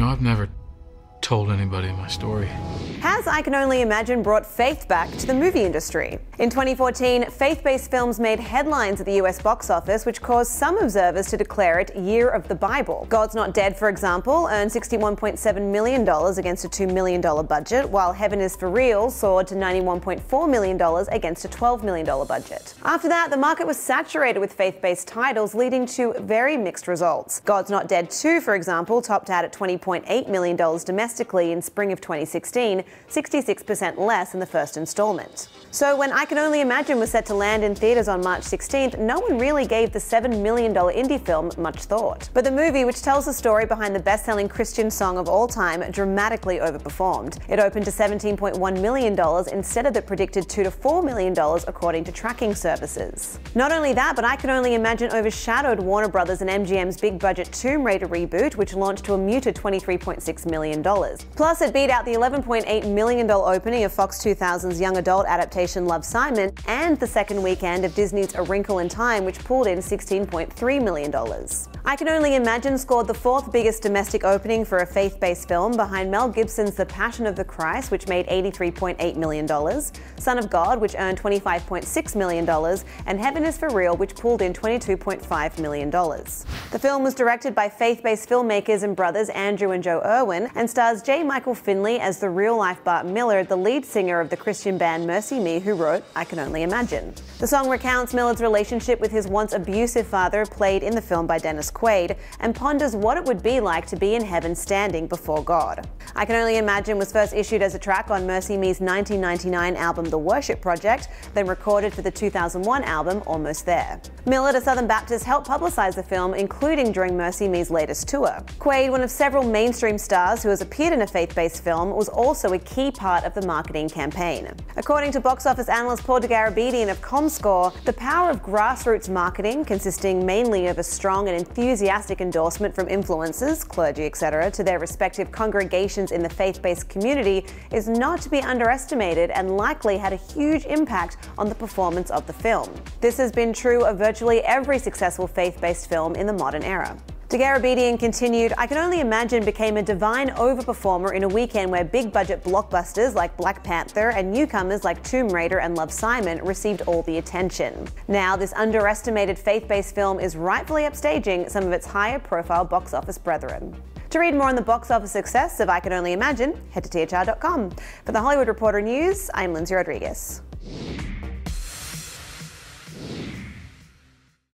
I've never told anybody my story. Has I Can Only Imagine brought faith back to the movie industry? In 2014, faith-based films made headlines at the US box office, which caused some observers to declare it Year of the Bible. God's Not Dead, for example, earned $61.7 million against a $2 million budget, while Heaven is for Real soared to $91.4 million against a $12 million budget. After that, the market was saturated with faith-based titles, leading to very mixed results. God's Not Dead 2, for example, topped out at $20.8 million domestically in spring of 2016, 66% less than the first installment. So when I Can Only Imagine was set to land in theaters on March 16th, no one really gave the $7 million indie film much thought. But the movie, which tells the story behind the best-selling Christian song of all time, dramatically overperformed. It opened to $17.1 million instead of the predicted $2 to $4 million according to tracking services. Not only that, but I Can Only Imagine overshadowed Warner Brothers and MGM's big-budget Tomb Raider reboot, which launched to a muted $23.6 million. Plus, it beat out the $11.8 million opening of Fox 2000's young adult adaptation Love, Simon, and the second weekend of Disney's A Wrinkle in Time, which pulled in $16.3 million. I Can Only Imagine scored the fourth biggest domestic opening for a faith-based film, behind Mel Gibson's The Passion of the Christ, which made $83.8 million, Son of God, which earned $25.6 million, and Heaven is for Real, which pulled in $22.5 million. The film was directed by faith-based filmmakers and brothers Andrew and Joe Irwin, and stars J. Michael Finley as the real-life Bart Millard, the lead singer of the Christian band Mercy Me, who wrote I Can Only Imagine. The song recounts Millard's relationship with his once abusive father, played in the film by Dennis Quaid, and ponders what it would be like to be in heaven standing before God. I Can Only Imagine was first issued as a track on Mercy Me's 1999 album The Worship Project, then recorded for the 2001 album Almost There. Millard, a Southern Baptist, helped publicize the film, including during Mercy Me's latest tour. Quaid, one of several mainstream stars who has appeared in a faith-based film, was also a key part of the marketing campaign. According to box office analyst Paul DeGarabedian of ComScore, the power of grassroots marketing, consisting mainly of a strong and enthusiastic endorsement from influencers, clergy, etc., to their respective congregations in the faith-based community, is not to be underestimated and likely had a huge impact on the performance of the film. This has been true of virtually every successful faith-based film in the modern era. DeGarabedian continued, I Can Only Imagine became a divine overperformer in a weekend where big-budget blockbusters like Black Panther and newcomers like Tomb Raider and Love, Simon received all the attention. Now, this underestimated faith-based film is rightfully upstaging some of its higher-profile box office brethren. To read more on the box office success of I Can Only Imagine, head to THR.com. For the Hollywood Reporter News, I'm Lindsay Rodriguez.